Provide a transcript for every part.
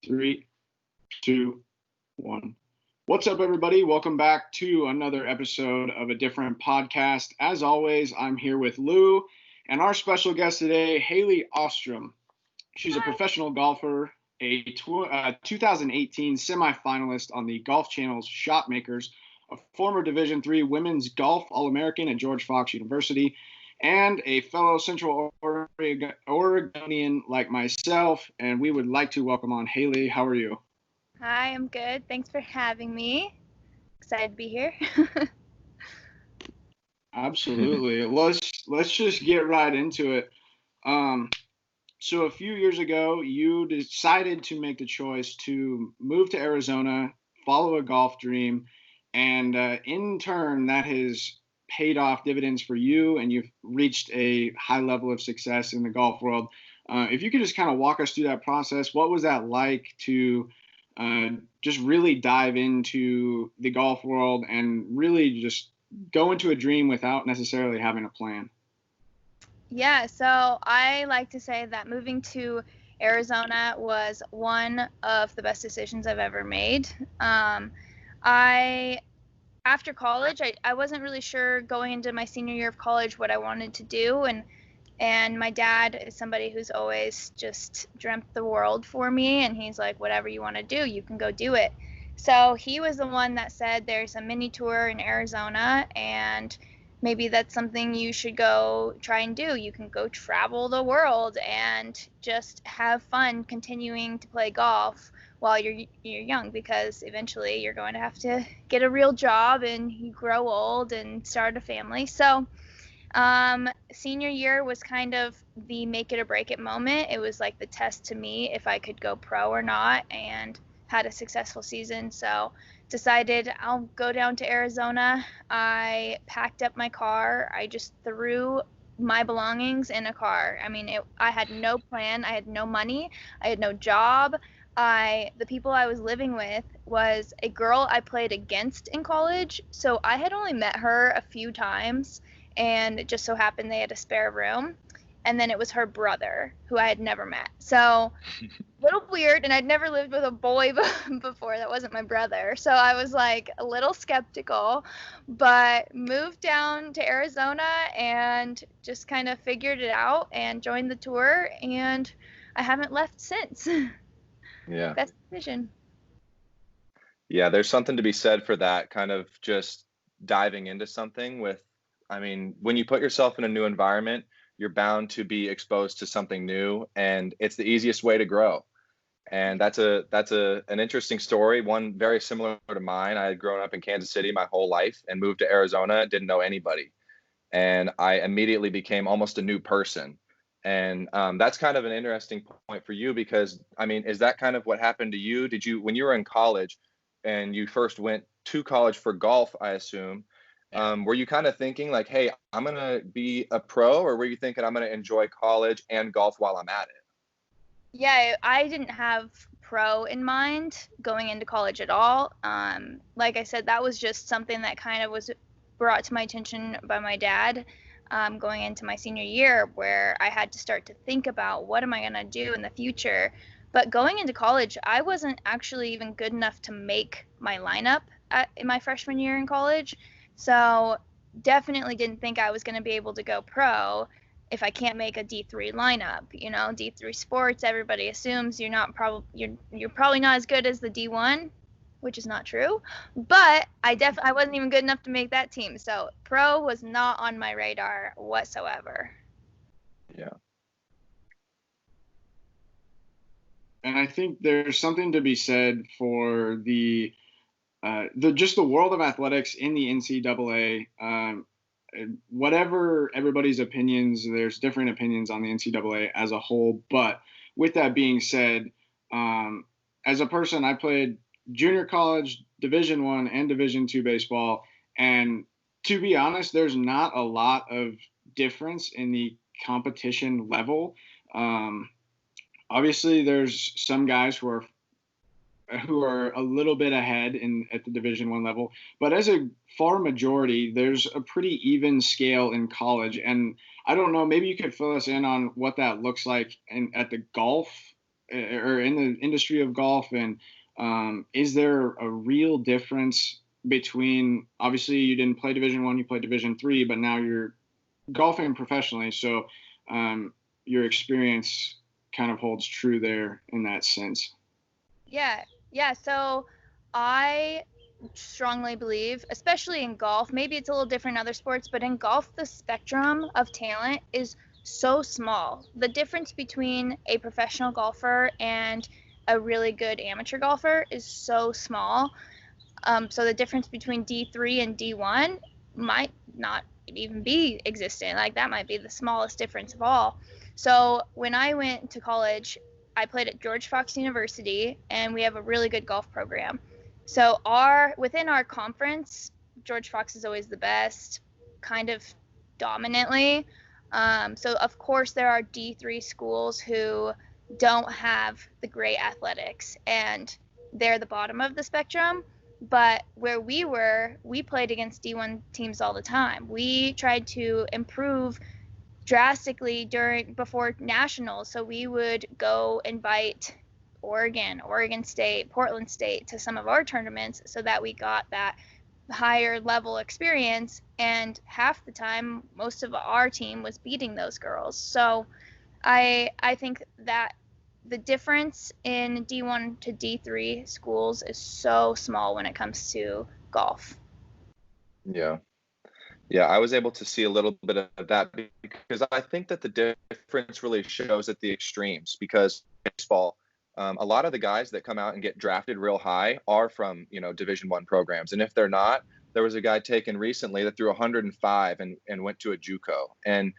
Three, two, one. What's up, everybody? Welcome back to another episode of a different podcast. As always, I'm here with Lou and our special guest today, Hailey Ostrom. She's a Hi. professional golfer, a 2018 semifinalist on the Golf Channel's Shot Makers, a former Division III women's golf All-American at George Fox University, and a fellow Central Oregonian like myself. And we would like to welcome on Hailey. How are you? Hi, I'm good. Thanks for having me. Excited to be here. Absolutely. Let's just get right into it. So a few years ago, you decided to make the choice to move to Arizona, follow a golf dream, and in turn, that has paid off dividends for you, and you've reached a high level of success in the golf world. If you could just kind of walk us through that process, what was that like to just really dive into the golf world and really just go into a dream without necessarily having a plan? Yeah, so I like to say that moving to Arizona was one of the best decisions I've ever made. I After college, I wasn't really sure going into my senior year of college what I wanted to do, and my dad is somebody who's always just dreamt the world for me, and he's like, whatever you want to do, you can go do it. So he was the one that said there's a mini tour in Arizona, and maybe that's something you should go try and do. You can go travel the world and just have fun continuing to play golf while you're young, because eventually you're going to have to get a real job and you grow old and start a family. So senior year was kind of the make it or break it moment. It was like the test to me if I could go pro or not, and had a successful season. So decided I'll go down to Arizona. I packed up my car. I just threw my belongings in a car. I mean, I had no plan. I had no money. I had no job. The people I was living with was a girl I played against in college. So I had only met her a few times, and it just so happened they had a spare room. And then it was her brother, who I had never met. So a little weird, and I'd never lived with a boy before that wasn't my brother. So I was like a little skeptical, but moved down to Arizona and just kind of figured it out and joined the tour, and I haven't left since. Yeah. Best decision. Yeah, there's something to be said for that kind of just diving into something when you put yourself in a new environment, you're bound to be exposed to something new, and it's the easiest way to grow. And that's an interesting story, one very similar to mine. I had grown up in Kansas City my whole life and moved to Arizona, didn't know anybody. And I immediately became almost a new person. And that's kind of an interesting point for you because, is that kind of what happened to you? When you were in college and you first went to college for golf, I assume, were you kind of thinking like, hey, I'm going to be a pro, or were you thinking I'm going to enjoy college and golf while I'm at it? Yeah, I didn't have pro in mind going into college at all. Like I said, that was just something that kind of was brought to my attention by my dad, going into my senior year, where I had to start to think about what am I going to do in the future. But going into college, I wasn't actually even good enough to make my lineup in my freshman year in college. So definitely didn't think I was going to be able to go pro if I can't make a D3 lineup. D3 sports, everybody assumes you're probably not as good as the D1, which is not true. But I wasn't even good enough to make that team. So pro was not on my radar whatsoever. Yeah. And I think there's something to be said for the world of athletics in the NCAA. Whatever everybody's opinions, there's different opinions on the NCAA as a whole. But with that being said, as a person, I played junior college, Division I and Division II baseball, and to be honest, there's not a lot of difference in the competition level. Obviously, there's some guys who are a little bit ahead at the Division I level, but as a far majority, there's a pretty even scale in college. And I don't know, maybe you could fill us in on what that looks like at the golf or in the industry of golf, and is there a real difference between, obviously you didn't play Division 1, you played Division 3, but now you're golfing professionally, so your experience kind of holds true there in that sense. Yeah. So I strongly believe, especially in golf, maybe it's a little different in other sports, but in golf, the spectrum of talent is so small. The difference between a professional golfer and a really good amateur golfer is so small. So the difference between D3 and D1 might not even be existent. Like that might be the smallest difference of all. So when I went to college, I played at George Fox University, and we have a really good golf program. So within our conference, George Fox is always the best, kind of dominantly. So of course there are D3 schools who don't have the great athletics, and they're the bottom of the spectrum. But where we played against D1 teams all the time. We tried to improve drastically before nationals. So we would go invite Oregon State, Portland State to some of our tournaments so that we got that higher level experience. And half the time, most of our team was beating those girls. So I think that the difference in D1 to D3 schools is so small when it comes to golf. Yeah. Yeah, I was able to see a little bit of that because I think that the difference really shows at the extremes, because baseball, a lot of the guys that come out and get drafted real high are from, Division 1 programs. And if they're not, there was a guy taken recently that threw 105 and went to a JUCO. And,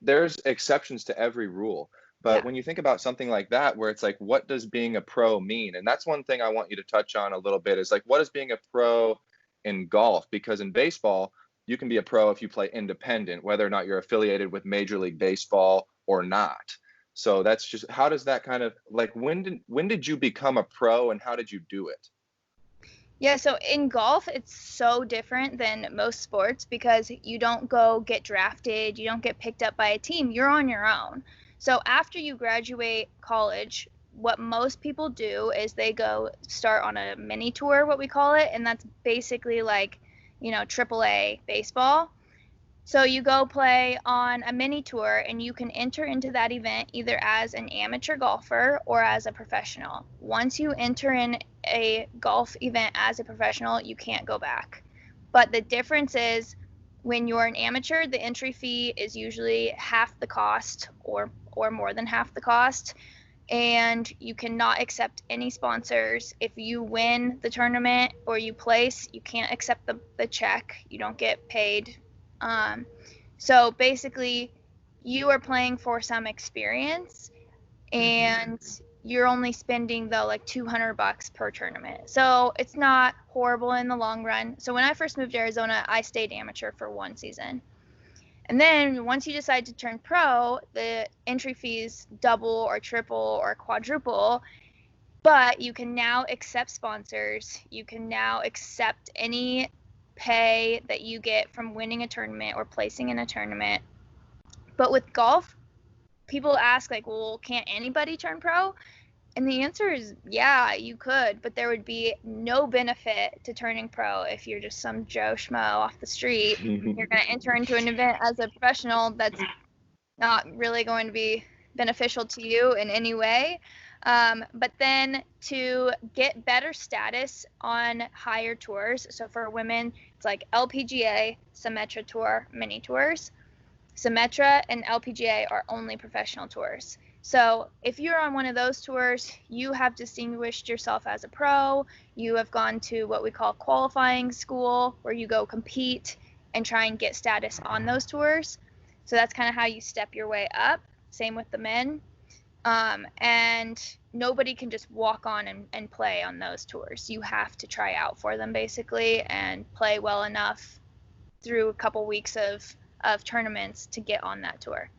there's exceptions to every rule. But when you think about something like that, where it's like, what does being a pro mean? And that's one thing I want you to touch on a little bit, is like, what is being a pro in golf? Because in baseball, you can be a pro if you play independent, whether or not you're affiliated with Major League Baseball or not. So that's just, how does that kind of, like, when did you become a pro and how did you do it? Yeah, so in golf, it's so different than most sports because you don't go get drafted, you don't get picked up by a team, you're on your own. So after you graduate college, what most people do is they go start on a mini tour, what we call it, and that's basically like, AAA baseball. So you go play on a mini tour, and you can enter into that event either as an amateur golfer or as a professional. Once you enter in a golf event as a professional, you can't go back. But the difference is, when you're an amateur, the entry fee is usually half the cost or more than half the cost, and you cannot accept any sponsors. If you win the tournament or you place, you can't accept the check. You don't get paid. So basically, you are playing for some experience, and you're only spending though like $200 per tournament. So it's not horrible in the long run. So when I first moved to Arizona, I stayed amateur for one season. And then once you decide to turn pro, the entry fees double or triple or quadruple, but you can now accept sponsors. You can now accept any pay that you get from winning a tournament or placing in a tournament. But with golf, people ask like, well, can't anybody turn pro? And the answer is, yeah, you could, but there would be no benefit to turning pro if you're just some Joe Schmo off the street. You're going to enter into an event as a professional that's not really going to be beneficial to you in any way. But then to get better status on higher tours, so for women, it's like LPGA, Symetra Tour, mini tours. Symetra and LPGA are only professional tours. So if you're on one of those tours, you have distinguished yourself as a pro. You have gone to what we call qualifying school, where you go compete and try and get status on those tours. So that's kind of how you step your way up. Same with the men. And nobody can just walk on and play on those tours. You have to try out for them basically and play well enough through a couple weeks of tournaments to get on that tour.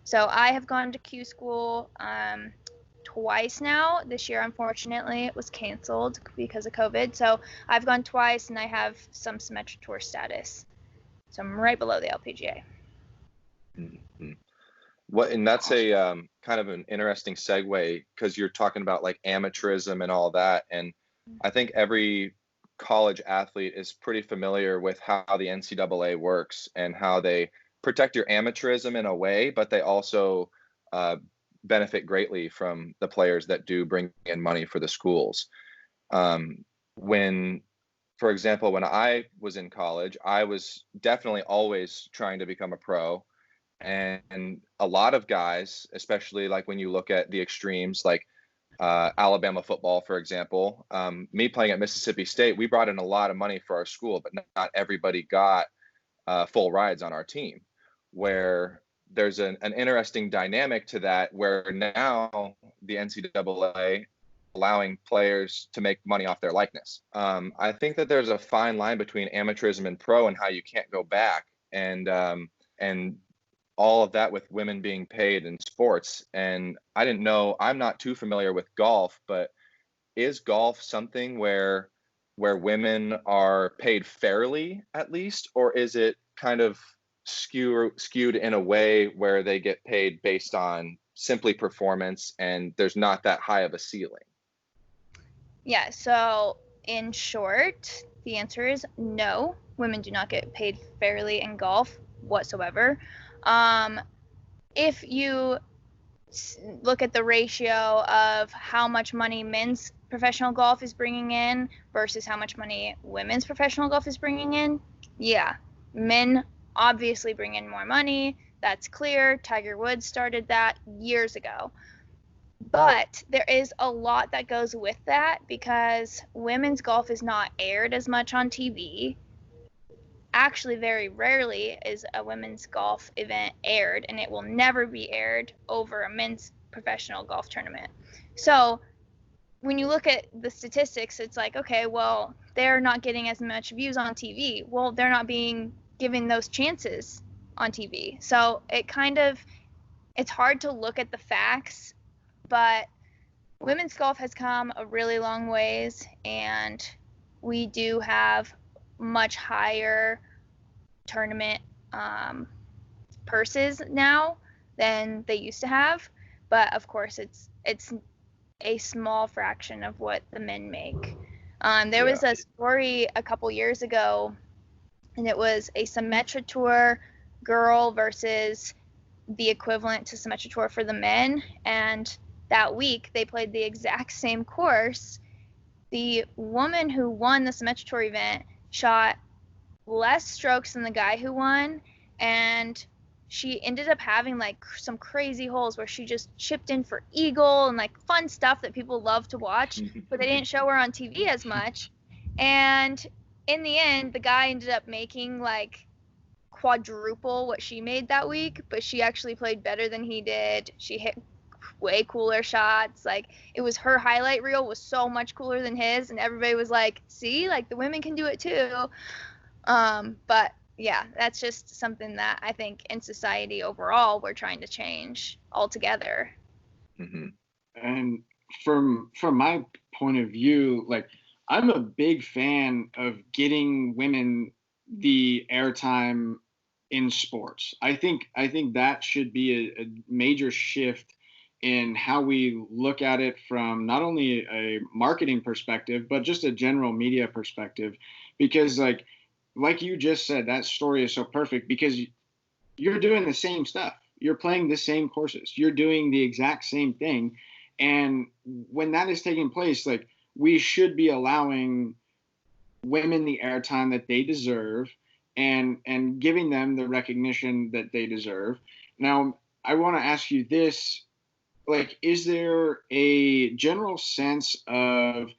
So I have gone to Q school twice now. This year, unfortunately, it was canceled because of COVID. So I've gone twice, and I have some Symetra Tour status. So I'm right below the LPGA. Mm-hmm. And that's a kind of an interesting segue, because you're talking about like amateurism and all that. And I think every college athlete is pretty familiar with how the NCAA works and how they protect your amateurism in a way, but they also benefit greatly from the players that do bring in money for the schools. When, for example, when I was in college, I was definitely always trying to become a pro. And a lot of guys, especially like when you look at the extremes, like Alabama football, for example, me playing at Mississippi State, we brought in a lot of money for our school, but not everybody got full rides on our team. Where there's an interesting dynamic to that, where now the NCAA allowing players to make money off their likeness. I think that there's a fine line between amateurism and pro, and how you can't go back, and all of that with women being paid in sports. And I didn't know, I'm not too familiar with golf, but is golf something where women are paid fairly, at least, or is it kind of skewed in a way where they get paid based on simply performance and there's not that high of a ceiling? Yeah, so in short, the answer is no. Women do not get paid fairly in golf whatsoever. If you look at the ratio of how much money men's professional golf is bringing in versus how much money women's professional golf is bringing in, yeah, men obviously bring in more money. That's clear. Tiger Woods started that years ago. But there is a lot that goes with that, because women's golf is not aired as much on TV. Actually, very rarely is a women's golf event aired, and it will never be aired over a men's professional golf tournament. So when you look at the statistics, it's like, okay, well, they're not getting as much views on TV. Well, they're not being given those chances on TV. So it's hard to look at the facts, but women's golf has come a really long ways, and we do have much higher tournament purses now than they used to have. But of course, it's a small fraction of what the men make. There was a story a couple years ago, and it was a Symetra Tour girl versus the equivalent to Symetra Tour for the men. And that week, they played the exact same course. The woman who won the Symetra Tour event shot less strokes than the guy who won, and she ended up having like some crazy holes where she just chipped in for eagle and like fun stuff that people love to watch, but they didn't show her on TV as much. And in the end, the guy ended up making like quadruple what she made that week, but she actually played better than he did. She hit way cooler shots. Like, it was her highlight reel was so much cooler than his, and everybody was like, see, like the women can do it too. But yeah, that's just something that I think in society overall we're trying to change altogether. Mm-hmm. And from my point of view, like, I'm a big fan of getting women the airtime in sports. I think that should be a major shift in how we look at it from not only a marketing perspective, but just a general media perspective. Because like you just said, that story is so perfect, because you're doing the same stuff. You're playing the same courses. You're doing the exact same thing. And when that is taking place, like, we should be allowing women the airtime that they deserve, and giving them the recognition that they deserve. Now, I want to ask you this, like, is there a general sense of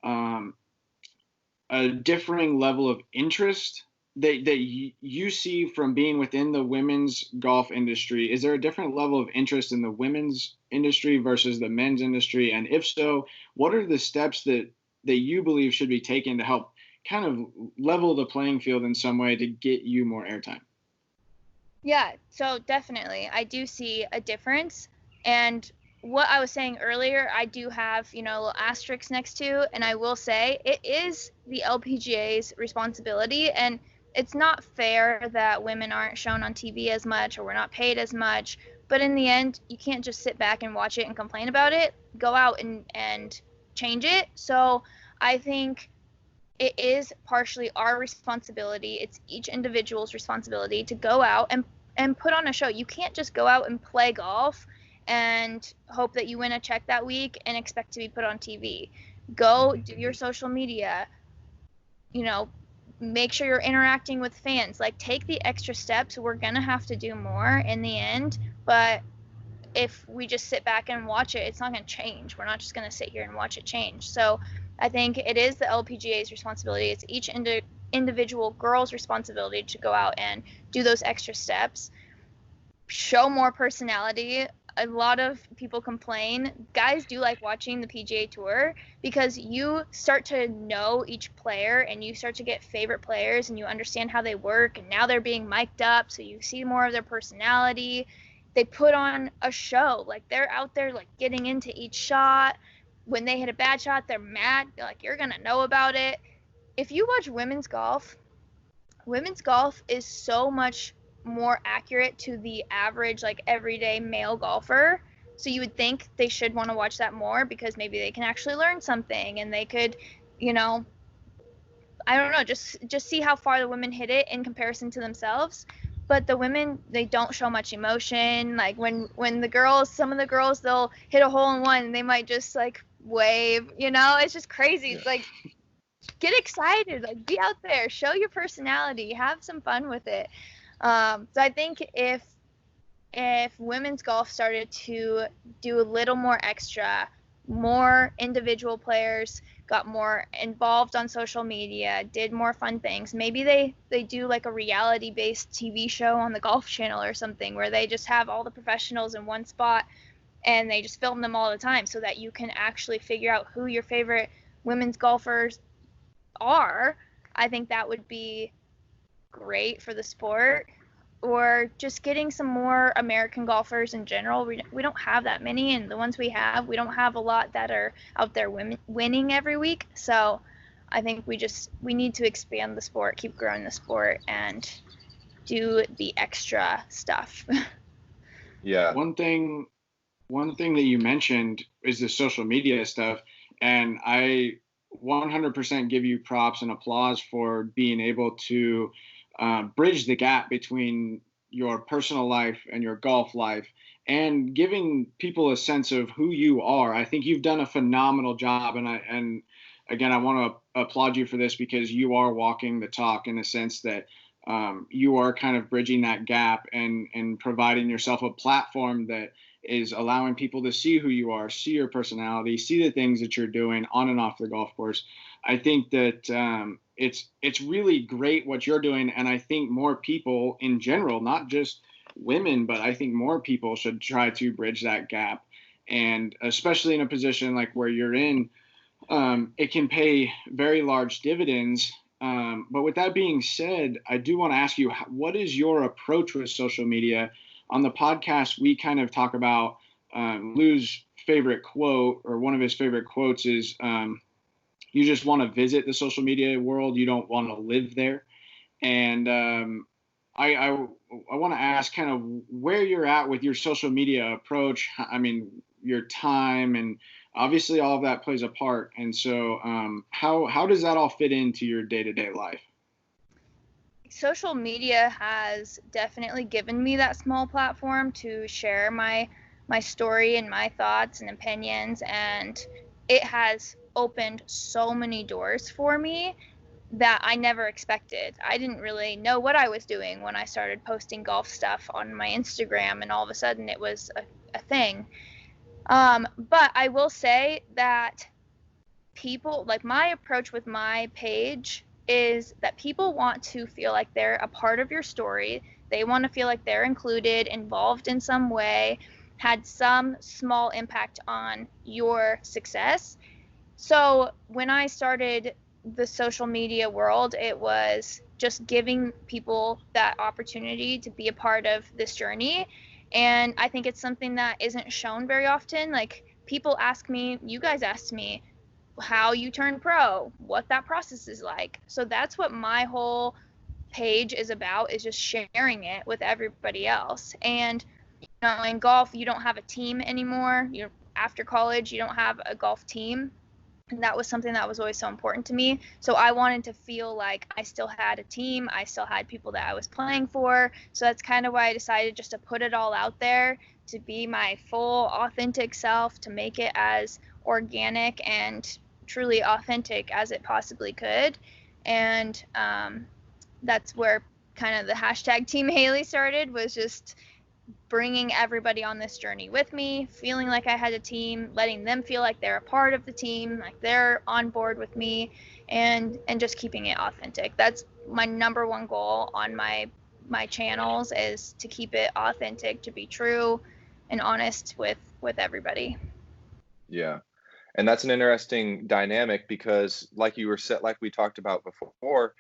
a differing level of interest that you see from being within the women's golf industry? Is there a different level of interest in the women's industry versus the men's industry? And if so, what are the steps that you believe should be taken to help kind of level the playing field in some way to get you more airtime? Yeah, so definitely, I do see a difference. And what I was saying earlier, I do have, a little asterisk next to, and I will say it is the LPGA's responsibility, and it's not fair that women aren't shown on TV as much, or we're not paid as much, But in the end, you can't just sit back and watch it and complain about it. Go out and change it. So I think it is partially our responsibility. It's each individual's responsibility to go out and put on a show. You can't just go out and play golf and hope that you win a check that week and expect to be put on TV. Go do your social media, make sure you're interacting with fans. Like, take the extra steps. We're going to have to do more in the end, but if we just sit back and watch it, it's not going to change. We're not just going to sit here and watch it change. So I think it is the LPGA's responsibility. It's each individual girl's responsibility to go out and do those extra steps, show more personality. A lot of people complain. Guys do like watching the PGA Tour because you start to know each player and you start to get favorite players and you understand how they work, and now they're being mic'd up, so you see more of their personality. They put on a show. Like, they're out there like getting into each shot. When they hit a bad shot, they're mad. Like, you're gonna know about it. If you watch women's golf is so much more accurate to the average, like, everyday male golfer. So you would think they should want to watch that more because maybe they can actually learn something, and they could, I don't know, just see how far the women hit it in comparison to themselves. But the women, they don't show much emotion. Like, when some of the girls, they'll hit a hole in one and they might just like wave, it's just crazy. Yeah. Like, get excited, like, be out there, show your personality, have some fun with it. So I think if women's golf started to do a little more extra, more individual players got more involved on social media, did more fun things. Maybe they do like a reality-based TV show on the Golf Channel or something where they just have all the professionals in one spot and they just film them all the time so that you can actually figure out who your favorite women's golfers are. I think that would be great for the sport. Or just getting some more American golfers in general. We don't have that many, and the ones we have, we don't have a lot that are out there winning every week. So I think we need to expand the sport, keep growing the sport, and do the extra stuff. Yeah. One thing that you mentioned is the social media stuff, and I 100% give you props and applause for being able to bridge the gap between your personal life and your golf life and giving people a sense of who you are. I think you've done a phenomenal job. And again, I want to applaud you for this because you are walking the talk in the sense that you are kind of bridging that gap and providing yourself a platform that is allowing people to see who you are, see your personality, see the things that you're doing on and off the golf course. I think that it's really great what you're doing, and I think more people in general, not just women, but I think more people should try to bridge that gap. And especially in a position like where you're in, it can pay very large dividends. But with that being said, I do want to ask you, what is your approach with social media? On the podcast, we kind of talk about Lou's favorite quote, or one of his favorite quotes is, you just want to visit the social media world. You don't want to live there. And I want to ask kind of where you're at with your social media approach. I mean, your time, and obviously all of that plays a part. And so how does that all fit into your day-to-day life? Social media has definitely given me that small platform to share my story and my thoughts and opinions, and it has opened so many doors for me that I never expected. I didn't really know what I was doing when I started posting golf stuff on my Instagram, and all of a sudden it was a thing. But I will say that people, like, my approach with my page is that people want to feel like they're a part of your story. They want to feel like they're included, involved in some way, had some small impact on your success. So when I started the social media world, it was just giving people that opportunity to be a part of this journey. And I think it's something that isn't shown very often. Like, people ask me, you guys asked me how you turn pro, what that process is like. So that's what my whole page is about, is just sharing it with everybody else. And in golf, you don't have a team anymore. After college, you don't have a golf team. And that was something that was always so important to me. So I wanted to feel like I still had a team. I still had people that I was playing for. So that's kind of why I decided just to put it all out there, to be my full authentic self, to make it as organic and truly authentic as it possibly could. And that's where kind of the hashtag Team Hailey started, was just bringing everybody on this journey with me, feeling like I had a team, letting them feel like they're a part of the team, like they're on board with me, and just keeping it authentic. That's my number one goal on my channels, is to keep it authentic, to be true and honest with everybody. Yeah. And that's an interesting dynamic, because like we talked about before,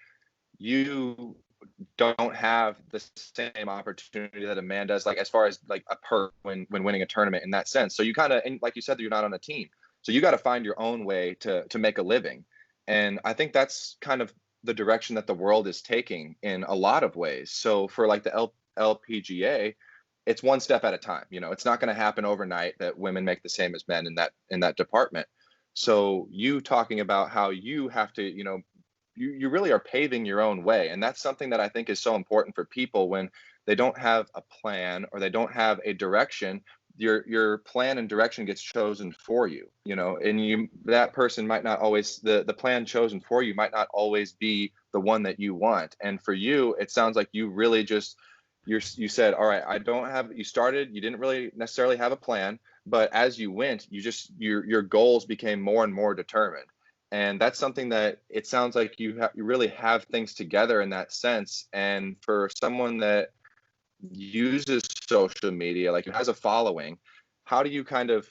you don't have the same opportunity that a man does, like as far as like a perk when winning a tournament in that sense. So you kind of, and like you said, you're not on a team, so you got to find your own way to make a living. And I think that's kind of the direction that the world is taking in a lot of ways. So for like the LPGA, it's one step at a time. It's not going to happen overnight that women make the same as men in that department. So you talking about how you have to, you really are paving your own way. And that's something that I think is so important for people when they don't have a plan or they don't have a direction. Your plan and direction gets chosen for you, and that person might not always, the plan chosen for you might not always be the one that you want. And for you, it sounds like you really just, you said, all right, you started, you didn't really necessarily have a plan, but as you went, your goals became more and more determined. And that's something that it sounds like you really have things together in that sense. And for someone that uses social media, like who has a following, how do you kind of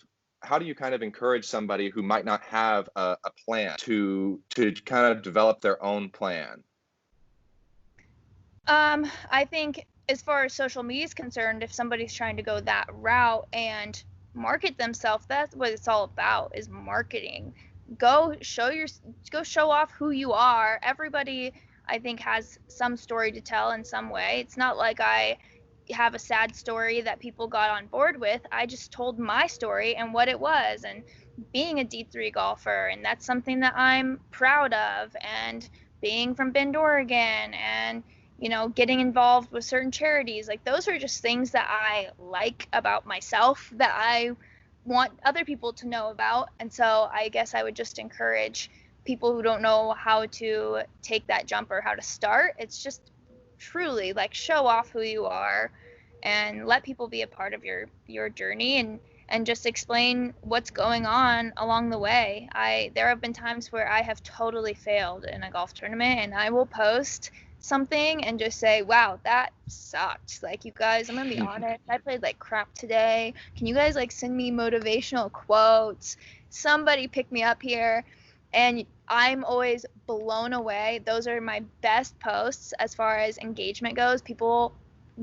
encourage somebody who might not have a plan to kind of develop their own plan? I think as far as social media is concerned, if somebody's trying to go that route and market themselves, that's what it's all about, is marketing. Go show off who you are. Everybody, I think, has some story to tell in some way. It's not like I have a sad story that people got on board with. I just told my story and what it was, and being a D3 golfer, and that's something that I'm proud of, and being from Bend, Oregon, and getting involved with certain charities. Like, those are just things that I like about myself, that I want other people to know about. And so I guess I would just encourage people who don't know how to take that jump or how to start. It's just truly like, show off who you are and let people be a part of your journey, and just explain what's going on along the way. There have been times where I have totally failed in a golf tournament, and I will post something and just say, wow, that sucked. Like, you guys, I'm gonna be honest, I played like crap today. Can you guys like send me motivational quotes? Somebody pick me up here. And I'm always blown away. Those are my best posts as far as engagement goes. People,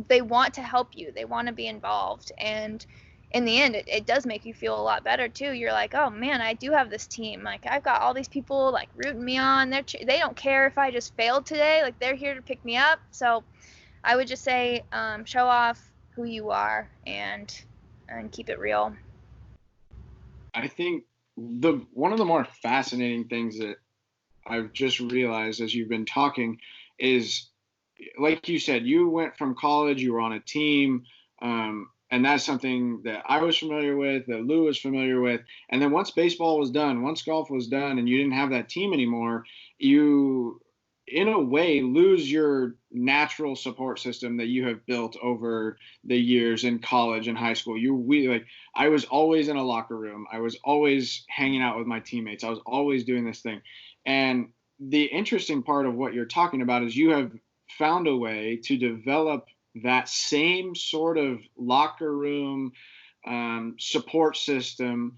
they want to help you, they want to be involved, and in the end, it does make you feel a lot better too. You're like, oh man, I do have this team. Like, I've got all these people like rooting me on. They don't care if I just failed today. Like, they're here to pick me up. So I would just say, show off who you are and keep it real. I think one of the more fascinating things that I've just realized as you've been talking is, like you said, you went from college, you were on a team, and that's something that I was familiar with, that Lou was familiar with. And then once baseball was done, once golf was done, and you didn't have that team anymore, you, in a way, lose your natural support system that you have built over the years in college and high school. I was always in a locker room. I was always hanging out with my teammates. I was always doing this thing. And the interesting part of what you're talking about is you have found a way to develop that same sort of locker room support system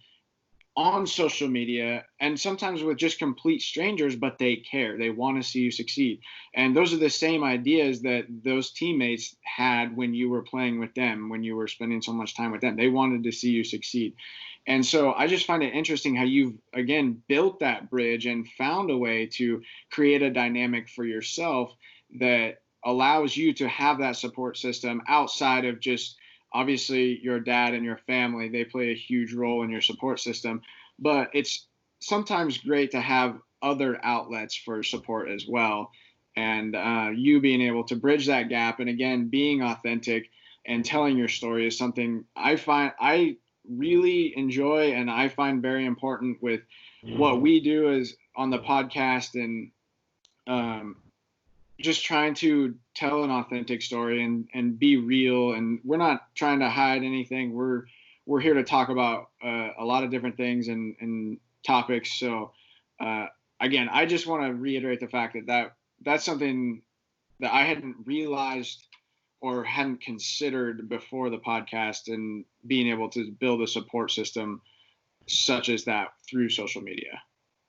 on social media, and sometimes with just complete strangers, but they care. They want to see you succeed. And those are the same ideas that those teammates had when you were playing with them, when you were spending so much time with them. They wanted to see you succeed. And so I just find it interesting how you've, again, built that bridge and found a way to create a dynamic for yourself that allows you to have that support system outside of just obviously your dad and your family, they play a huge role in your support system, but it's sometimes great to have other outlets for support as well. And you being able to bridge that gap, and again, being authentic and telling your story is something I really enjoy, and I find very important with what we do is on the podcast, and um, just trying to tell an authentic story and be real. And we're not trying to hide anything. We're here to talk about a lot of different things and topics. So again, I just want to reiterate the fact that's something that I hadn't realized or hadn't considered before the podcast, and being able to build a support system such as that through social media.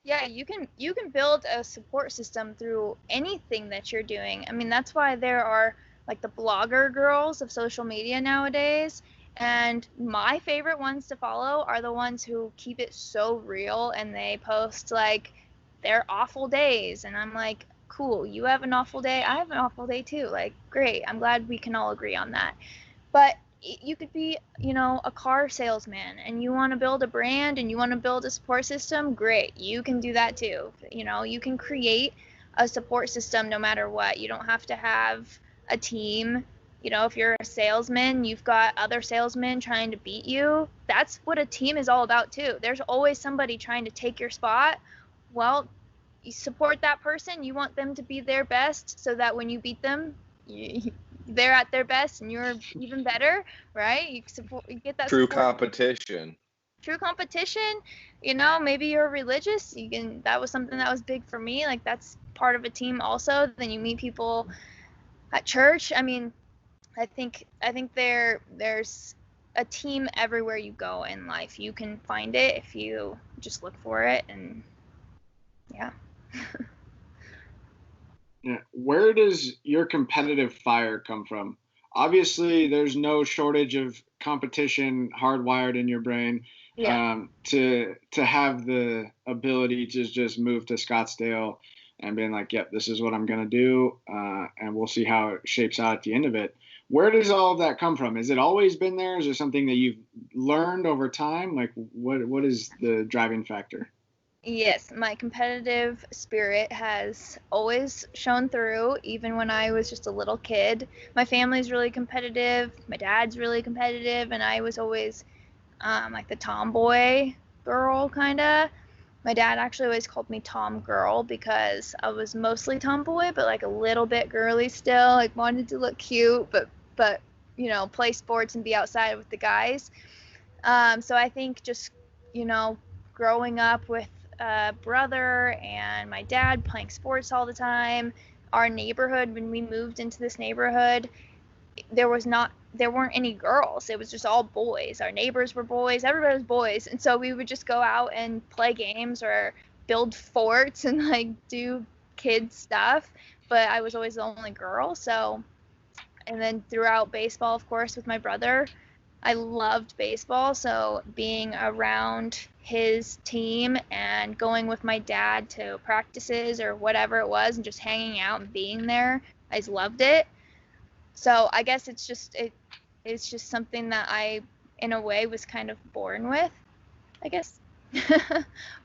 Yeah, you can build a support system through anything that you're doing. I mean, that's why there are like the blogger girls of social media nowadays. And my favorite ones to follow are the ones who keep it so real, and they post like their awful days. And I'm like, cool, you have an awful day, I have an awful day too. Like, great. I'm glad we can all agree on that. But you could be, a car salesman, and you want to build a brand and you want to build a support system. Great. You can do that too. You can create a support system no matter what. You don't have to have a team. If you're a salesman, you've got other salesmen trying to beat you. That's what a team is all about too. There's always somebody trying to take your spot. Well, you support that person. You want them to be their best, so that when you beat them, they're at their best and you're even better, right? You get that True support. competition. True competition. Maybe you're religious. That was something that was big for me. Like, that's part of a team also. Then you meet people at church. I mean, I think there's a team everywhere you go in life. You can find it if you just look for it. And yeah. Yeah. Where does your competitive fire come from? Obviously, there's no shortage of competition hardwired in your brain. Yeah. To have the ability to just move to Scottsdale and being like, yep, this is what I'm gonna do, and we'll see how it shapes out at the end of it. Where does all of that come from? Is it always been there? Is it something that you've learned over time? Like, what is the driving factor? Yes, my competitive spirit has always shown through, even when I was just a little kid. My family's really competitive, my dad's really competitive, and I was always like the tomboy girl, kind of. My dad actually always called me Tom Girl because I was mostly tomboy, but like a little bit girly still, like wanted to look cute, but play sports and be outside with the guys. So I think just, growing up with a brother and my dad playing sports all the time, our neighborhood, when we moved into this neighborhood, there weren't any girls. It was just all boys. Our neighbors were boys, everybody was boys. And so we would just go out and play games or build forts and like do kid stuff. But I was always the only girl. So, and then throughout baseball, of course, with my brother, I loved baseball, so being around his team and going with my dad to practices or whatever it was and just hanging out and being there, I just loved it. So I guess it's just something that I, in a way, was kind of born with, I guess.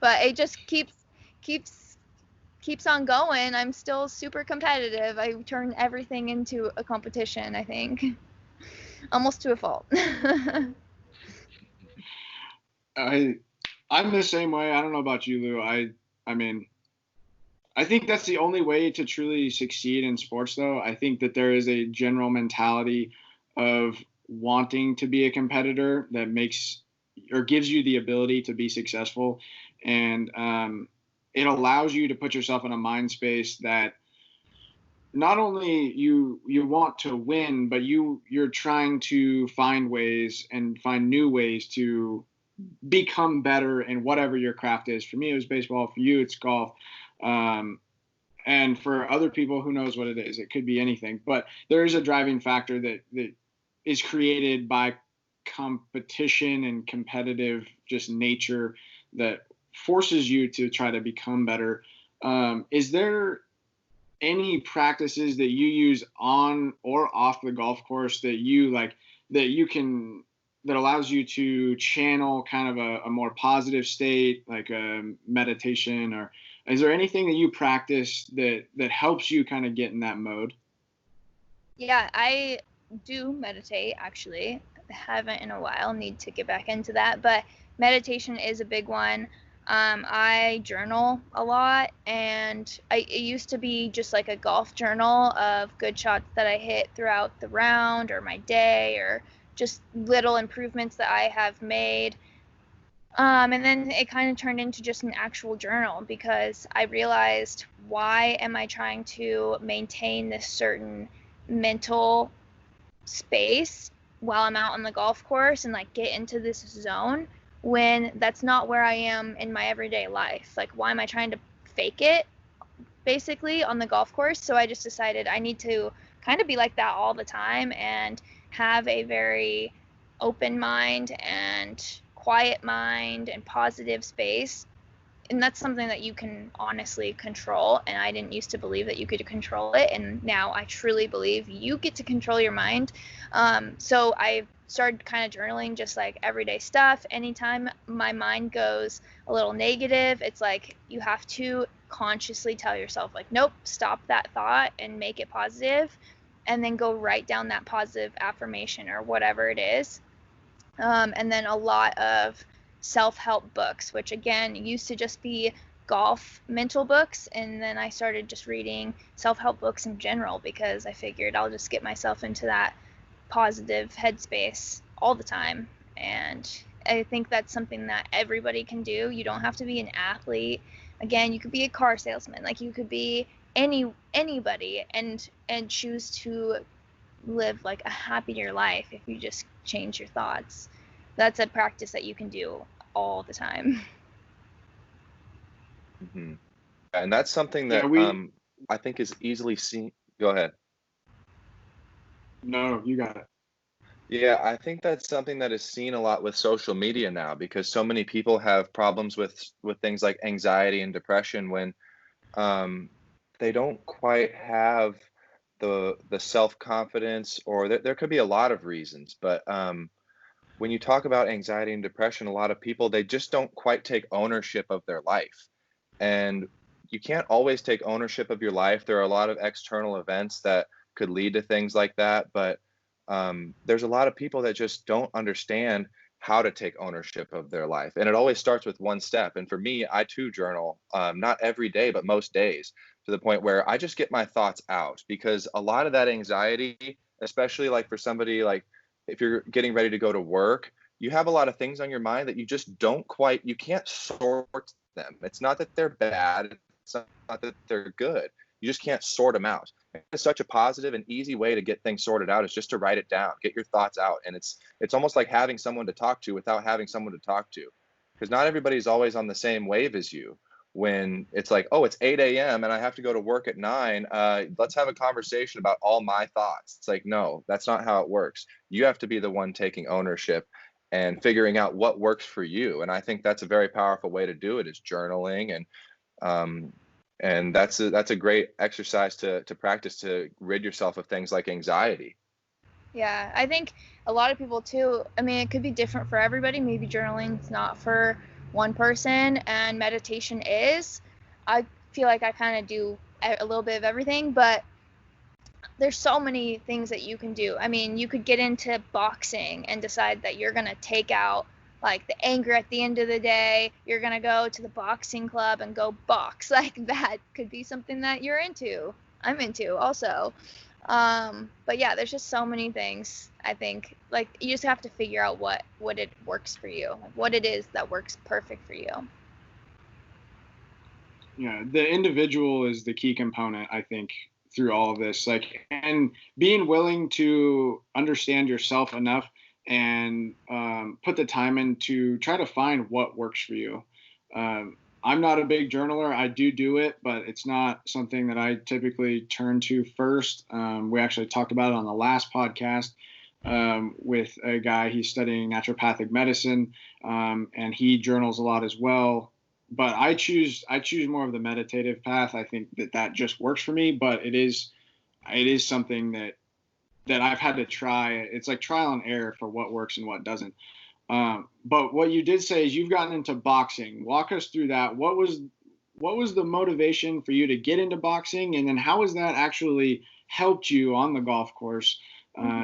But it just keeps on going. I'm still super competitive. I turn everything into a competition, I think. Almost to a fault. I'm the same way. I don't know about you, Lou. I mean, I think that's the only way to truly succeed in sports, though. I think that there is a general mentality of wanting to be a competitor that makes or gives you the ability to be successful, and it allows you to put yourself in a mind space that not only you want to win, but you're trying to find ways and find new ways to become better in whatever your craft is. For me, it was baseball. For you, it's golf. And for other people, who knows what it is? It could be anything. But there is a driving factor that is created by competition and competitive just nature that forces you to try to become better. Is there any practices that you use on or off the golf course that you like that you can, that allows you to channel kind of a more positive state, like a meditation? Or is there anything that you practice that helps you kind of get in that mode? Yeah, I do meditate actually. Haven't in a while, need to get back into that, but meditation is a big one. I journal a lot, and it used to be just like a golf journal of good shots that I hit throughout the round or my day, or just little improvements that I have made. And then it kind of turned into just an actual journal, because I realized, why am I trying to maintain this certain mental space while I'm out on the golf course and like get into this zone, when that's not where I am in my everyday life? Like, why am I trying to fake it basically on the golf course? So I just decided I need to kind of be like that all the time and have a very open mind and quiet mind and positive space. And that's something that you can honestly control, and I didn't used to believe that you could control it, and now I truly believe you get to control your mind. So I started kind of journaling just like everyday stuff. Anytime my mind goes a little negative, it's like you have to consciously tell yourself, like, nope, stop that thought and make it positive, and then go write down that positive affirmation or whatever it is. And then a lot of self-help books, which again used to just be golf mental books, and then I started just reading self-help books in general, because I figured I'll just get myself into that positive headspace all the time. And I think that's something that everybody can do. You don't have to be an athlete. Again, you could be a car salesman, like you could be anybody, and choose to live like a happier life if you just change your thoughts. That's a practice that you can do all the time. Hmm. And that's something Yeah, that we I think is easily seen. Go ahead. no, you got it. Yeah, I think that's something that is seen a lot with social media now, because so many people have problems with things like anxiety and depression when um, they don't quite have the self-confidence, or there could be a lot of reasons, but when you talk about anxiety and depression, a lot of people, they just don't quite take ownership of their life. And you can't always take ownership of your life. There are a lot of external events that could lead to things like that, but there's a lot of people that just don't understand how to take ownership of their life. And it always starts with one step. And for me, I too journal, not every day, but most days, to the point where I just get my thoughts out, because a lot of that anxiety, especially like for somebody like, if you're getting ready to go to work, you have a lot of things on your mind that you just don't quite, you can't sort them. It's not that they're bad, it's not that they're good. You just can't sort them out. It's such a positive and easy way to get things sorted out, is just to write it down, get your thoughts out. And it's almost like having someone to talk to without having someone to talk to. Because not everybody's always on the same wave as you. When it's like, oh, it's 8 a.m. and I have to go to work at 9, let's have a conversation about all my thoughts. It's like, no, that's not how it works. You have to be the one taking ownership and figuring out what works for you. And I think that's a very powerful way to do it, is journaling. Um, and that's a great exercise to practice, to rid yourself of things like anxiety. Yeah, I think a lot of people too, I mean, it could be different for everybody. Maybe journaling's not for one person and meditation is. I feel like I kind of do a little bit of everything, but there's so many things that you can do. I mean, you could get into boxing and decide that you're going to take out like the anger at the end of the day. You're going to go to the boxing club and go box. Like, that could be something that you're into. I'm into also. But yeah, there's just so many things. I think like you just have to figure out what it works for you, like what it is that works perfect for you. Yeah, the individual is the key component, I think, through all of this. Like, and being willing to understand yourself enough and put the time in to try to find what works for you. I'm not a big journaler. I do it, but it's not something that I typically turn to first. We actually talked about it on the last podcast with a guy. He's studying naturopathic medicine, and he journals a lot as well. But I choose more of the meditative path. I think that just works for me. But it is something that that I've had to try. It's like trial and error for what works and what doesn't. But what you did say is you've gotten into boxing. Walk us through that. What was the motivation for you to get into boxing, and then how has that actually helped you on the golf course,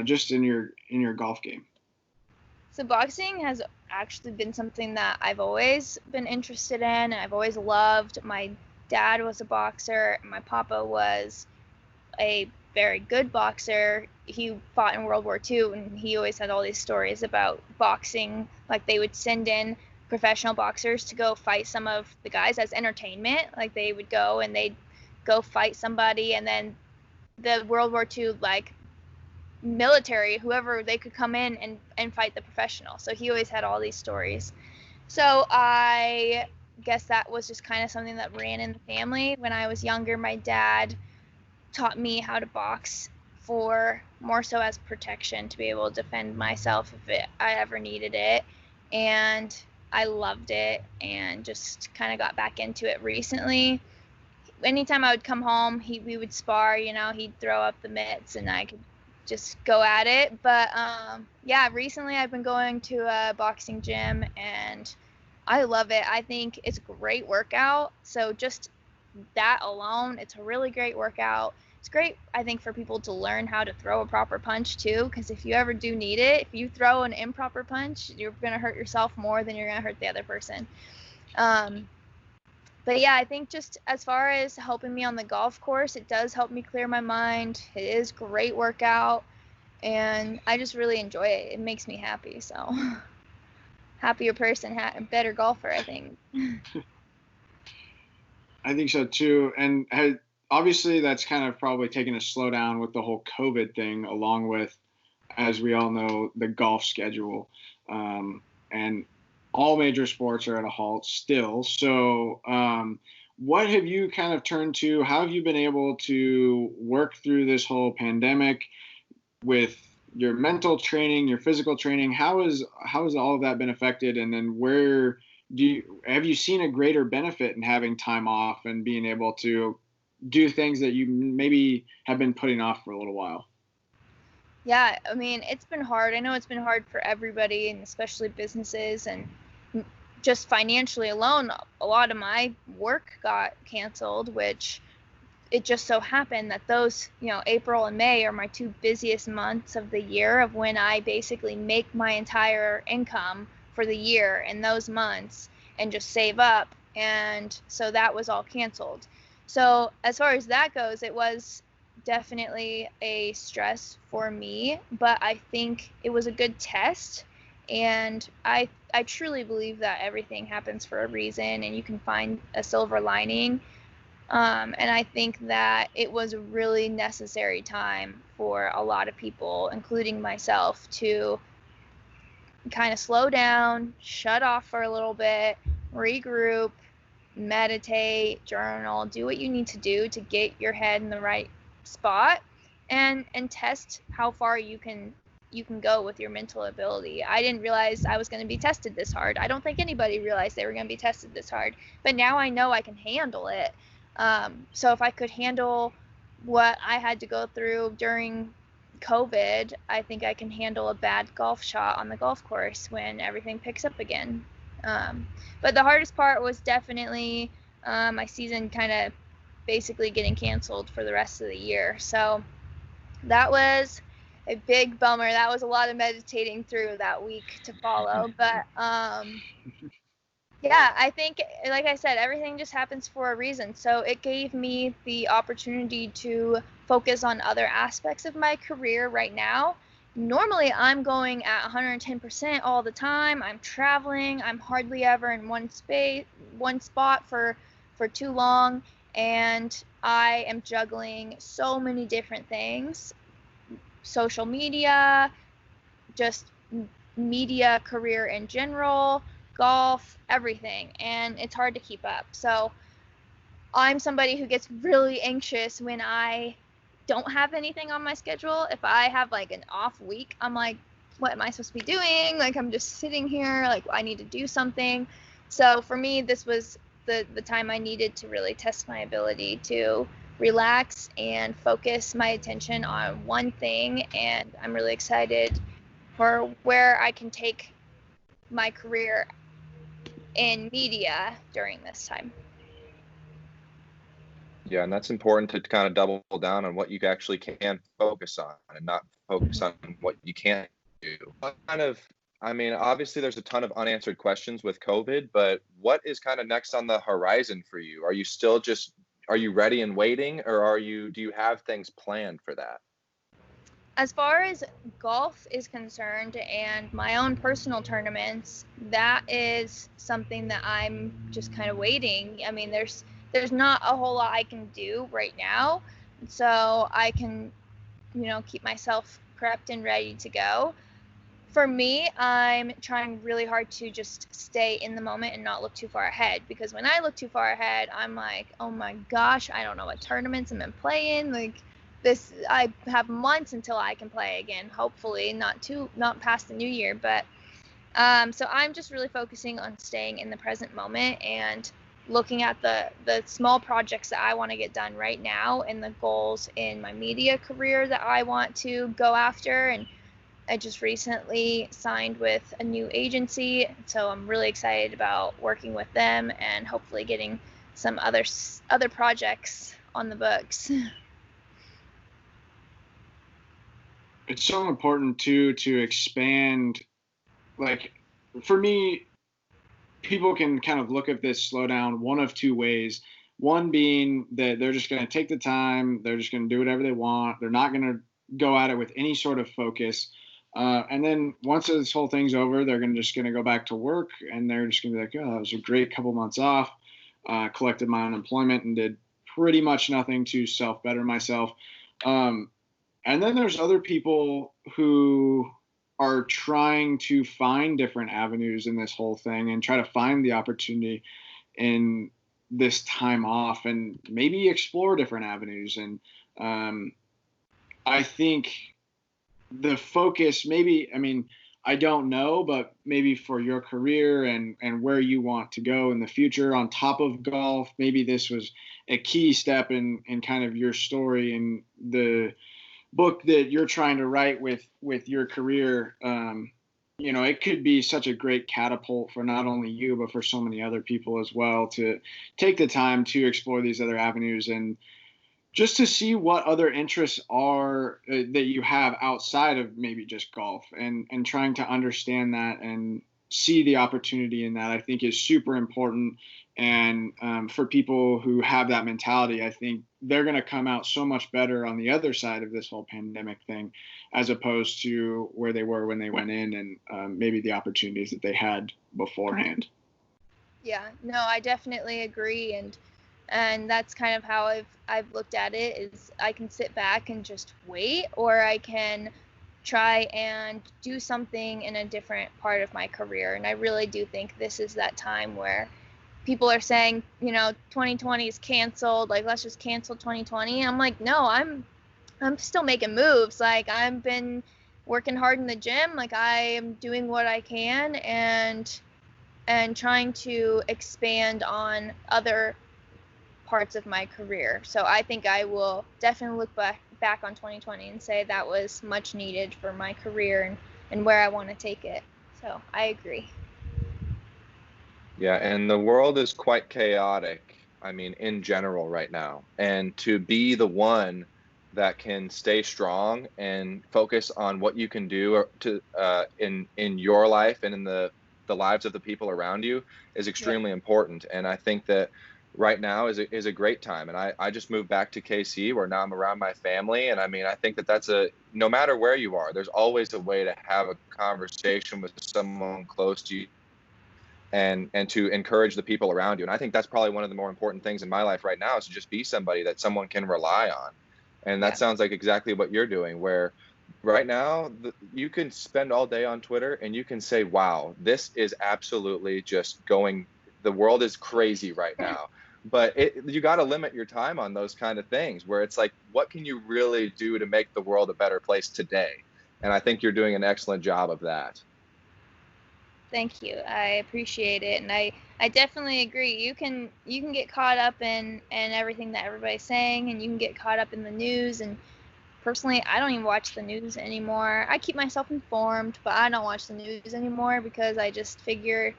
just in your golf game? So boxing has actually been something that I've always been interested in. I've always loved. My dad was a boxer. My papa was a very good boxer. He fought in World War II, and he always had all these stories about boxing. Like, they would send in professional boxers to go fight some of the guys as entertainment. Like, they would go and they'd go fight somebody, and then the World War II, like, military, whoever, they could come in and fight the professional. So he always had all these stories. So I guess that was just kind of something that ran in the family. When I was younger, my dad taught me how to box for more so as protection, to be able to defend myself if I ever needed it. And I loved it and just kind of got back into it recently. Anytime I would come home, we would spar, he'd throw up the mitts and I could just go at it. But yeah, recently I've been going to a boxing gym and I love it. I think it's a great workout. So just that alone, it's a really great workout. It's great, I think, for people to learn how to throw a proper punch too, because if you ever do need it, if you throw an improper punch, you're going to hurt yourself more than you're going to hurt the other person. But yeah, I think just as far as helping me on the golf course, it does help me clear my mind. It is a great workout, and I just really enjoy it. It makes me happy. So happier person, better golfer, I think. I think so too. And obviously that's kind of probably taken a slowdown with the whole COVID thing, along with, as we all know, the golf schedule. And all major sports are at a halt still. So what have you kind of turned to? How have you been able to work through this whole pandemic with your mental training, your physical training? How has all of that been affected? And then have you seen a greater benefit in having time off and being able to do things that you maybe have been putting off for a little while? Yeah, I mean, it's been hard. I know it's been hard for everybody, and especially businesses, and just financially alone, a lot of my work got canceled, which it just so happened that those, April and May are my two busiest months of the year, of when I basically make my entire income for the year in those months and just save up. And so that was all canceled. So as far as that goes, it was definitely a stress for me, but I think it was a good test. And I truly believe that everything happens for a reason and you can find a silver lining. And I think that it was a really necessary time for a lot of people, including myself, to kind of slow down, shut off for a little bit, regroup, meditate, journal, do what you need to do to get your head in the right spot, and test how far you can go with your mental ability. I didn't realize I was going to be tested this hard. I don't think anybody realized they were going to be tested this hard, but now I know I can handle it. So if I could handle what I had to go through during COVID, I think I can handle a bad golf shot on the golf course when everything picks up again. But the hardest part was definitely my season kind of basically getting canceled for the rest of the year. So that was a big bummer. That was a lot of meditating through that week to follow. But yeah, I think, like I said, everything just happens for a reason. So it gave me the opportunity to focus on other aspects of my career right now. Normally, I'm going at 110% all the time. I'm traveling. I'm hardly ever in one spot for too long. And I am juggling so many different things. Social media, just media career in general, golf, everything, and it's hard to keep up. So I'm somebody who gets really anxious when I don't have anything on my schedule. If I have like an off week, I'm like, what am I supposed to be doing? Like, I'm just sitting here, like, I need to do something. So for me, this was the time I needed to really test my ability to relax and focus my attention on one thing. And I'm really excited for where I can take my career in media during this time. Yeah, and that's important to kind of double down on what you actually can focus on and not focus on what you can't do. I mean, obviously there's a ton of unanswered questions with COVID, but what is kind of next on the horizon for you? Are you ready and waiting, or do you have things planned for that? As far as golf is concerned and my own personal tournaments, that is something that I'm just kind of waiting. I mean, there's not a whole lot I can do right now, so I can, keep myself prepped and ready to go. For me, I'm trying really hard to just stay in the moment and not look too far ahead, because when I look too far ahead, I'm like, oh my gosh, I don't know what tournaments I'm playing. Like this, I have months until I can play again. Hopefully, not past the new year, but so I'm just really focusing on staying in the present moment and looking at the small projects that I want to get done right now and the goals in my media career that I want to go after. And I just recently signed with a new agency, so I'm really excited about working with them and hopefully getting some other projects on the books. It's so important too to expand. Like for me, people can kind of look at this slowdown one of two ways. One being that they're just going to take the time, they're just going to do whatever they want, they're not going to go at it with any sort of focus. And then once this whole thing's over, they're just going to go back to work, and they're just going to be like, oh, it was a great couple months off, collected my unemployment and did pretty much nothing to self-better myself. And then there's other people who are trying to find different avenues in this whole thing and try to find the opportunity in this time off and maybe explore different avenues. And I think the focus, maybe, I mean, I don't know, but maybe for your career and where you want to go in the future on top of golf, maybe this was a key step in kind of your story and the book that you're trying to write with your career. It could be such a great catapult for not only you, but for so many other people as well, to take the time to explore these other avenues and just to see what other interests are that you have outside of maybe just golf, and trying to understand that and see the opportunity in that, I think is super important. And for people who have that mentality, I think they're going to come out so much better on the other side of this whole pandemic thing, as opposed to where they were when they went in, and maybe the opportunities that they had beforehand. Yeah, no, I definitely agree. And that's kind of how I've looked at it, is I can sit back and just wait, or I can try and do something in a different part of my career. And I really do think this is that time where people are saying, 2020 is canceled, like let's just cancel 2020. I'm like, no, I'm still making moves. Like I've been working hard in the gym, like I am doing what I can and trying to expand on other parts of my career. So I think I will definitely look back on 2020 and say that was much needed for my career and where I want to take it. So I agree. Yeah, and the world is quite chaotic, I mean, in general right now. And to be the one that can stay strong and focus on what you can do in your life and in the lives of the people around you is extremely important. And I think that right now is a great time. And I just moved back to KC, where now I'm around my family. And I mean, I think that that's no matter where you are, there's always a way to have a conversation with someone close to you and to encourage the people around you. And I think that's probably one of the more important things in my life right now, is to just be somebody that someone can rely on. And that sounds like exactly what you're doing, where right now you can spend all day on Twitter and you can say, wow, this is absolutely just going, the world is crazy right now. But you got to limit your time on those kind of things, where it's like, what can you really do to make the world a better place today? And I think you're doing an excellent job of that. Thank you. I appreciate it, and I definitely agree. You can get caught up in everything that everybody's saying, and you can get caught up in the news. And personally, I don't even watch the news anymore. I keep myself informed, but I don't watch the news anymore because I just figure,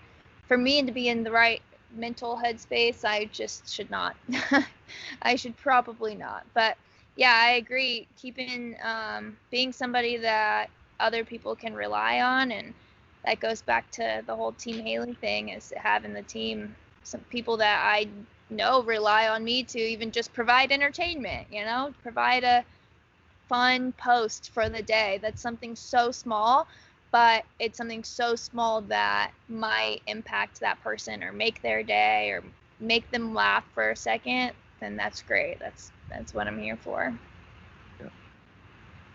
for me to be in the right mental headspace, I just should not. I should probably not. But yeah, I agree. Keeping being somebody that other people can rely on, and that goes back to the whole Team Hailey thing, is having the team, some people that I know rely on me to even just provide entertainment, provide a fun post for the day. That's something so small, but it's something so small that might impact that person or make their day or make them laugh for a second. Then that's great. That's what I'm here for.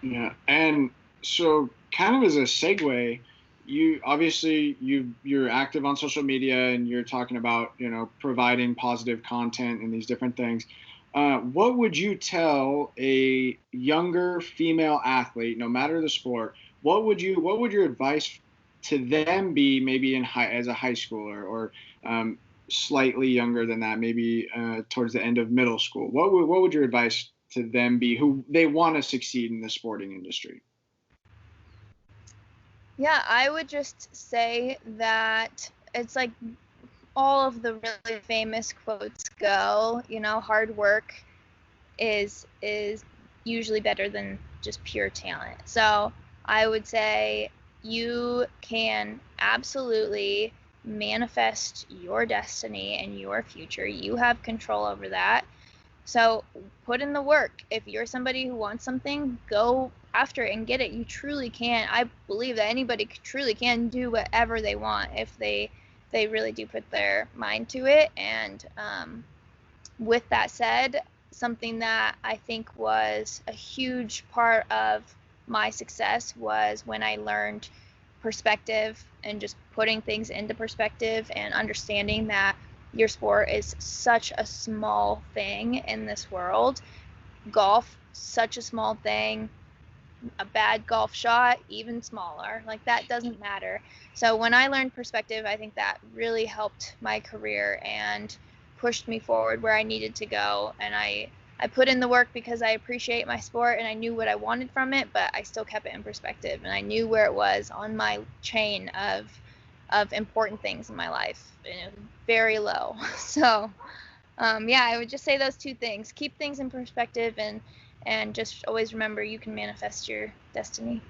Yeah, and so kind of as a segue, you're active on social media and you're talking about providing positive content and these different things. What would you tell a younger female athlete, no matter the sport? What would your advice to them be, maybe as a high schooler, or slightly younger than that, maybe towards the end of middle school? What would your advice to them be, who they want to succeed in the sporting industry? Yeah, I would just say that it's like all of the really famous quotes go, hard work is usually better than just pure talent. So I would say you can absolutely manifest your destiny and your future. You have control over that. So put in the work. If you're somebody who wants something, go after it and get it. You truly can. I believe that anybody truly can do whatever they want if they really do put their mind to it. And with that said, something that I think was a huge part of my success was when I learned perspective and just putting things into perspective and understanding that your sport is such a small thing in this world. Golf, such a small thing. A bad golf shot, even smaller. Like, that doesn't matter. So when I learned perspective, I think that really helped my career and pushed me forward where I needed to go. And I put in the work because I appreciate my sport and I knew what I wanted from it, but I still kept it in perspective and I knew where it was on my chain of important things in my life, very low. So yeah, I would just say those two things: keep things in perspective and just always remember you can manifest your destiny.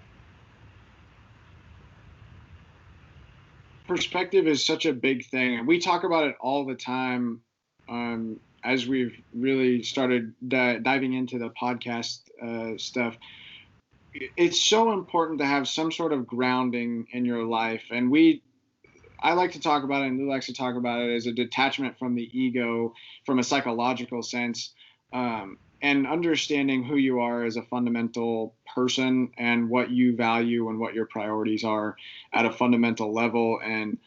Perspective is such a big thing, and we talk about it all the time. As we've really started diving into the podcast stuff, it's so important to have some sort of grounding in your life. And I like to talk about it, and Lou likes to talk about it, as a detachment from the ego, from a psychological sense, and understanding who you are as a fundamental person and what you value and what your priorities are at a fundamental level. And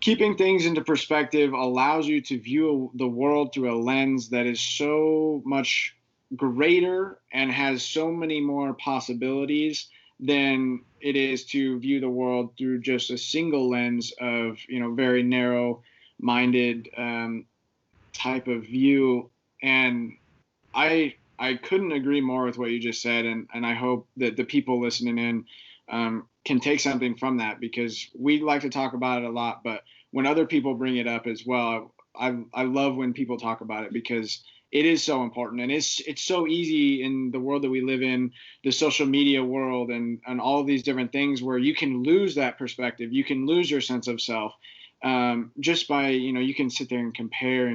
keeping things into perspective allows you to view the world through a lens that is so much greater and has so many more possibilities than it is to view the world through just a single lens of, very narrow minded type of view. And I couldn't agree more with what you just said, and I hope that the people listening in can take something from that, because we like to talk about it a lot, but when other people bring it up as well, I love when people talk about it, because it is so important, and it's so easy in the world that we live in, the social media world, and all of these different things, where you can lose that perspective, you can lose your sense of self, just by you can sit there and compare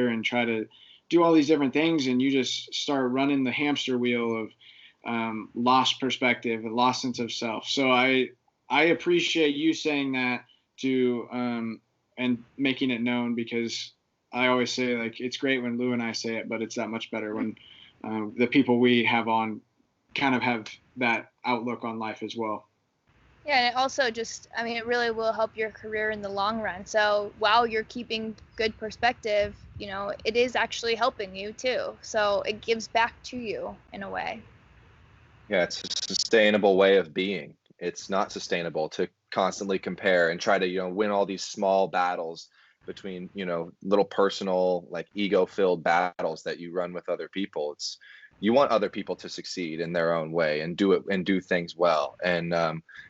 and try to do all these different things, and you just start running the hamster wheel of lost perspective and lost sense of self. So I appreciate you saying that and making it known, because I always say, like, it's great when Lou and I say it, but it's that much better when the people we have on kind of have that outlook on life as well. Yeah, and it also just, it really will help your career in the long run. So while you're keeping good perspective, it is actually helping you too. So it gives back to you in a way. Yeah, it's a sustainable way of being. It's not sustainable to constantly compare and try to, win all these small battles between, little personal, like ego-filled battles that you run with other people. You want other people to succeed in their own way and do things well. And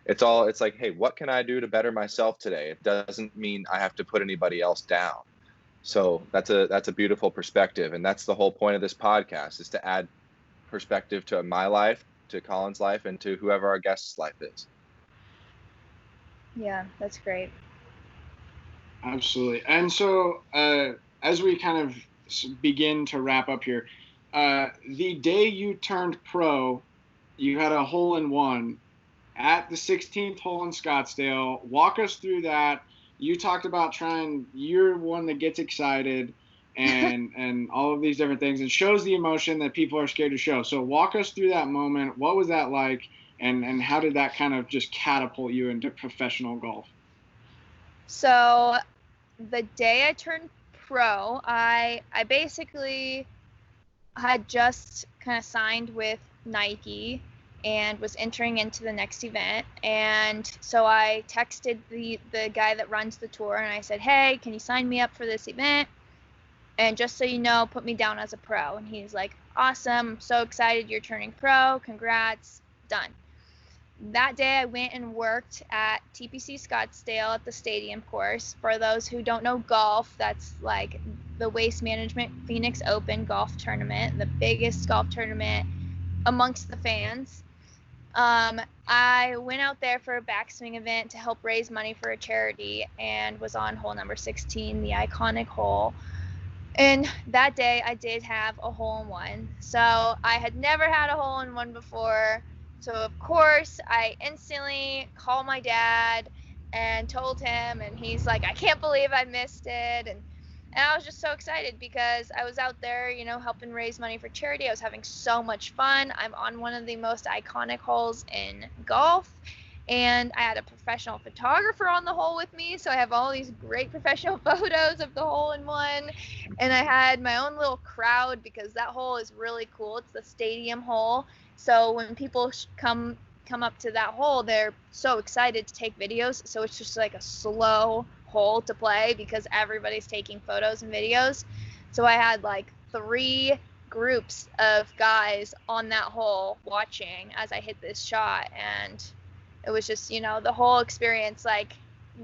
it's like, hey, what can I do to better myself today? It doesn't mean I have to put anybody else down. So that's a beautiful perspective. And that's the whole point of this podcast, is to add perspective to my life, to Collin's life, and to whoever our guest's life is. Yeah, that's great. Absolutely. And so as we kind of begin to wrap up here, the day you turned pro, you had a hole-in-one at the 16th hole in Scottsdale. Walk us through that. You talked about you're one that gets excited and all of these different things. It shows the emotion that people are scared to show. So walk us through that moment. What was that like? And how did that kind of just catapult you into professional golf? So the day I turned pro, I basically had just kind of signed with Nike and was entering into the next event. And so I texted the guy that runs the tour, and I said, hey, can you sign me up for this event? And just so you know, put me down as a pro. And he's like, awesome, I'm so excited you're turning pro, congrats, done. That day I went and worked at TPC Scottsdale at the stadium course. For those who don't know golf, that's like the Waste Management Phoenix Open golf tournament, the biggest golf tournament amongst the fans. I went out there for a backswing event to help raise money for a charity and was on hole number 16, the iconic hole. And that day I did have a hole-in-one. So I had never had a hole-in-one before. So of course I instantly called my dad and told him, and he's like, I can't believe I missed it. And I was just so excited because I was out there, helping raise money for charity. I was having so much fun. I'm on one of the most iconic holes in golf. And I had a professional photographer on the hole with me, so I have all these great professional photos of the hole-in-one. And I had my own little crowd because that hole is really cool. It's the stadium hole. So when people come up to that hole, they're so excited to take videos. So it's just like a slow hole to play because everybody's taking photos and videos. So I had like 3 groups of guys on that hole watching as I hit this shot, and it was just, the whole experience, like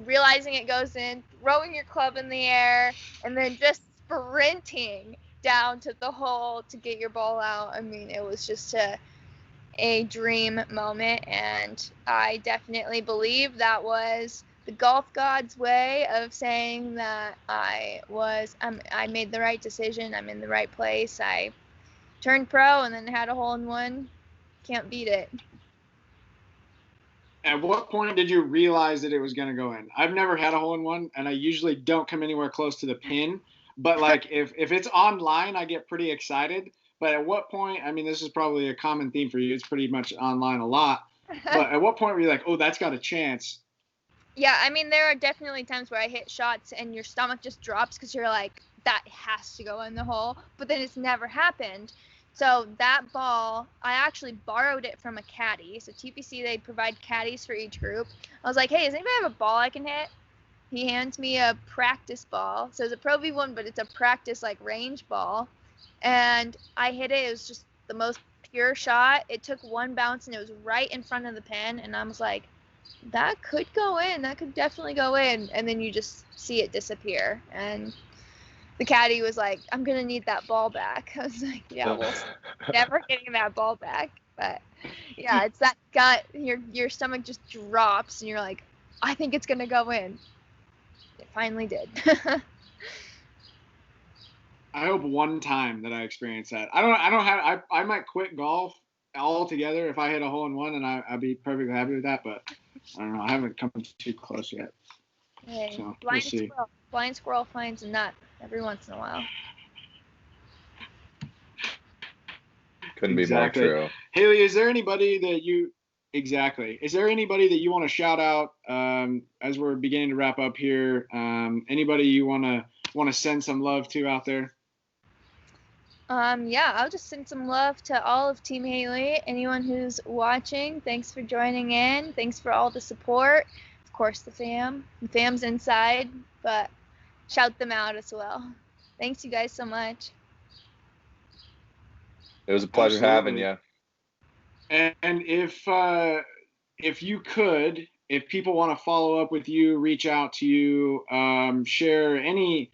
realizing it goes in, throwing your club in the air, and then just sprinting down to the hole to get your ball out. I mean, it was just a dream moment, and I definitely believe that was the golf god's way of saying that I made the right decision. I'm in the right place. I turned pro and then had a hole-in-one. Can't beat it. At what point did you realize that it was going to go in? I've never had a hole-in-one, and I usually don't come anywhere close to the pin. But like if it's online, I get pretty excited. But at what point, I mean, this is probably a common theme for you. It's pretty much online a lot. But at what point were you like, oh, that's got a chance? Yeah, I mean, there are definitely times where I hit shots and your stomach just drops because you're like, that has to go in the hole. But then it's never happened. So that ball, I actually borrowed it from a caddy. So TPC, they provide caddies for each group. I was like, hey, does anybody have a ball I can hit? He hands me a practice ball. So it's a Pro V1, but it's a practice like range ball. And I hit it. It was just the most pure shot. It took one bounce and it was right in front of the pin. And I was like, that could go in. That could definitely go in. And then you just see it disappear. And the caddy was like, I'm going to need that ball back. I was like, yeah, well, never getting that ball back. But yeah, it's that gut, your stomach just drops and you're like, I think it's going to go in. It finally did. I hope one time that I experience that. I might quit golf altogether if I hit a hole-in-one, and I'd be perfectly happy with that, but I don't know. I haven't come too close yet. Hey, so we'll see. Blind squirrel finds a nut every once in a while. Couldn't be more true. Hailey, is there anybody that you want to shout out as we're beginning to wrap up here? Anybody you want to send some love to out there? Yeah, I'll just send some love to all of Team Hailey. Anyone who's watching, thanks for joining in. Thanks for all the support. Of course, the fam. The fam's inside, but shout them out as well. Thanks you guys so much. It was a pleasure having you. And if you could, if people want to follow up with you, reach out to you, share any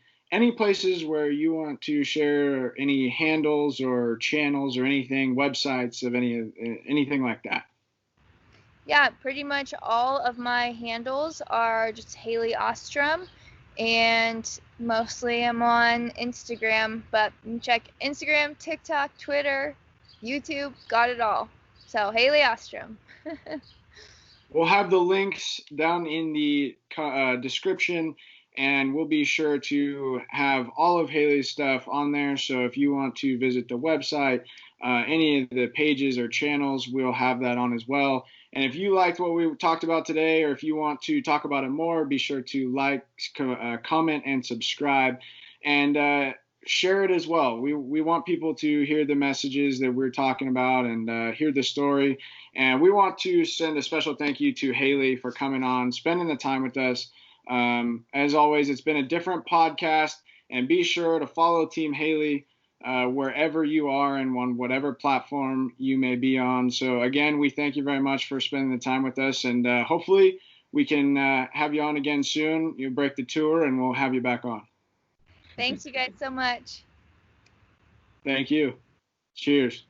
places where you want to share any handles or channels or anything, websites of anything like that. Yeah, pretty much all of my handles are just Hailey Ostrom, and mostly I'm on Instagram, but you can check Instagram, TikTok, Twitter, YouTube, got it all. So Hailey Ostrom. We'll have the links down in the description, and we'll be sure to have all of Hailey's stuff on there. So if you want to visit the website, any of the pages or channels, we'll have that on as well. And if you liked what we talked about today, or if you want to talk about it more, be sure to like, comment, and subscribe, and share it as well. We want people to hear the messages that we're talking about and hear the story. And we want to send a special thank you to Hailey for coming on, spending the time with us. As always, it's been a different podcast, and be sure to follow Team Hailey wherever you are and on whatever platform you may be on. So again, we thank you very much for spending the time with us, and hopefully we can have you on again soon. You break the tour, and we'll have you back on. Thanks you guys so much. Thank you. Cheers.